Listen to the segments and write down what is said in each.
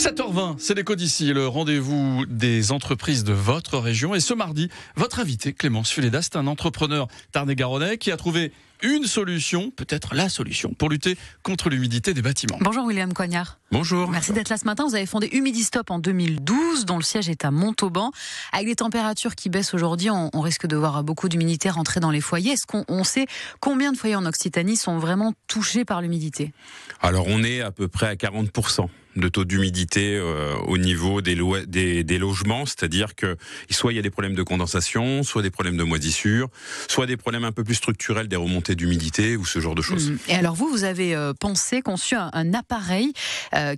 7h20, c'est l'écho d'ici, le rendez-vous des entreprises de votre région. Et ce mardi, votre invité, Clémence Fuleda, c'est un entrepreneur tarn-et-garonnais qui a trouvé une solution, peut-être la solution, pour lutter contre l'humidité des bâtiments. Bonjour William Coignard. Bonjour. Merci d'être là ce matin. Vous avez fondé Humidistop en 2012, dont le siège est à Montauban. Avec les températures qui baissent aujourd'hui, on risque de voir beaucoup d'humidité rentrer dans les foyers. Est-ce qu'on sait combien de foyers en Occitanie sont vraiment touchés par l'humidité ? Alors on est à peu près à 40% de taux d'humidité au niveau des logements, c'est-à-dire que soit il y a des problèmes de condensation, soit des problèmes de moisissure, soit des problèmes un peu plus structurels, des remontées d'humidité ou ce genre de choses. Et alors vous avez conçu un appareil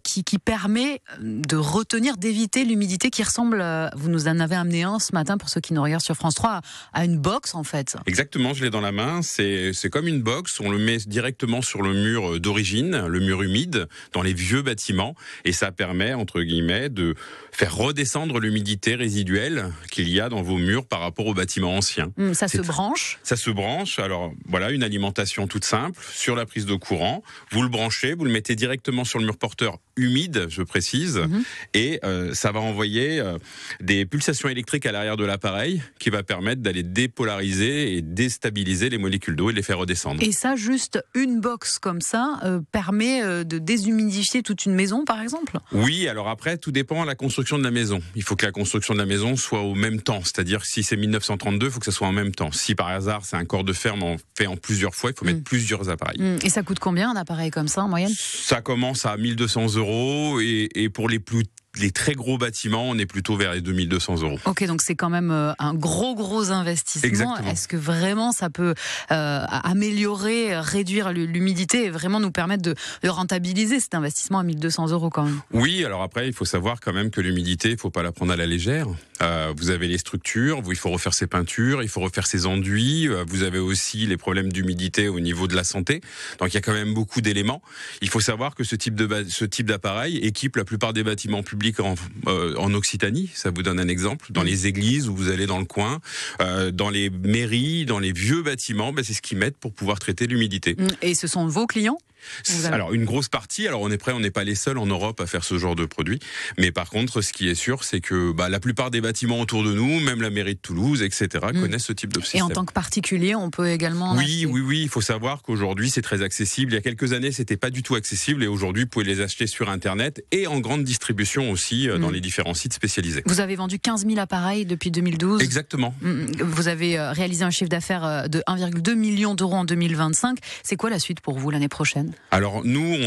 qui permet de retenir, d'éviter l'humidité qui ressemble, vous nous en avez amené un ce matin pour ceux qui nous regardent sur France 3, à une box en fait. Exactement, je l'ai dans la main, c'est comme une box, on le met directement sur le mur d'origine, le mur humide, dans les vieux bâtiments. Et ça permet, entre guillemets, de faire redescendre l'humidité résiduelle qu'il y a dans vos murs par rapport aux bâtiments anciens. Ça se branche ? Ça se branche. Alors voilà, une alimentation toute simple sur la prise de courant. Vous le branchez, vous le mettez directement sur le mur porteur humide, je précise, et ça va envoyer des pulsations électriques à l'arrière de l'appareil qui va permettre d'aller dépolariser et déstabiliser les molécules d'eau et les faire redescendre. Et ça, juste une box comme ça permet de déshumidifier toute une maison, par exemple ? Oui, alors après, tout dépend de la construction de la maison. Il faut que la construction de la maison soit au même temps. C'est-à-dire, si c'est 1932, il faut que ça soit en même temps. Si par hasard, c'est un corps de ferme fait en plusieurs fois, il faut mettre plusieurs appareils. Et ça coûte combien un appareil comme ça en moyenne ? Ça commence à 1 200 € et pour les très gros bâtiments, on est plutôt vers les 2 200 €. Ok, donc c'est quand même un gros investissement. Exactement. Est-ce que vraiment ça peut améliorer, réduire l'humidité et vraiment nous permettre de rentabiliser cet investissement à 1 200 € quand même ? Oui, alors après, il faut savoir quand même que l'humidité, il ne faut pas la prendre à la légère. Vous avez les structures, il faut refaire ses peintures, il faut refaire ses enduits. Vous avez aussi les problèmes d'humidité au niveau de la santé. Donc il y a quand même beaucoup d'éléments. Il faut savoir que ce type d'appareil équipe la plupart des bâtiments publics en Occitanie. Ça vous donne un exemple. Dans les églises où vous allez dans le coin, dans les mairies, dans les vieux bâtiments, c'est ce qu'ils mettent pour pouvoir traiter l'humidité. Et ce sont vos clients ? Alors une grosse partie, alors on est prêt, on n'est pas les seuls en Europe à faire ce genre de produit, mais par contre ce qui est sûr c'est que la plupart des bâtiments autour de nous, même la mairie de Toulouse, etc. connaissent ce type de système. Et en tant que particulier, on peut également... Oui, il faut savoir qu'aujourd'hui c'est très accessible. Il y a quelques années c'était pas du tout accessible et aujourd'hui vous pouvez les acheter sur internet et en grande distribution aussi dans les différents sites spécialisés. Vous avez vendu 15 000 appareils depuis 2012. Exactement. Vous avez réalisé un chiffre d'affaires de 1,2 million d'euros en 2025. C'est quoi la suite pour vous l'année prochaine ? Alors nous,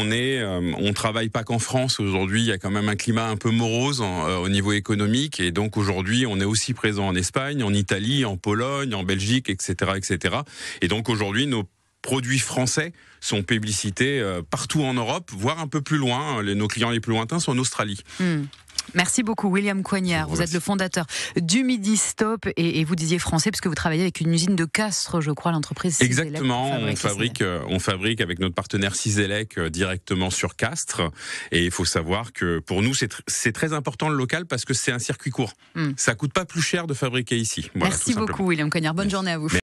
on travaille pas qu'en France. Aujourd'hui, il y a quand même un climat un peu morose au niveau économique, et donc aujourd'hui, on est aussi présent en Espagne, en Italie, en Pologne, en Belgique, etc., etc. Et donc aujourd'hui, nos produits français sont publicités partout en Europe, voire un peu plus loin. Nos clients les plus lointains sont en Australie. Merci beaucoup William Coignard, vous êtes le fondateur d'Humidistop et vous disiez français parce que vous travaillez avec une usine de Castres, je crois, l'entreprise Cizelec. Exactement, on fabrique avec notre partenaire Cizelec directement sur Castres, et il faut savoir que pour nous c'est très important le local parce que c'est un circuit court. Ça coûte pas plus cher de fabriquer ici. Voilà, merci beaucoup William Coignard, bonne journée à vous.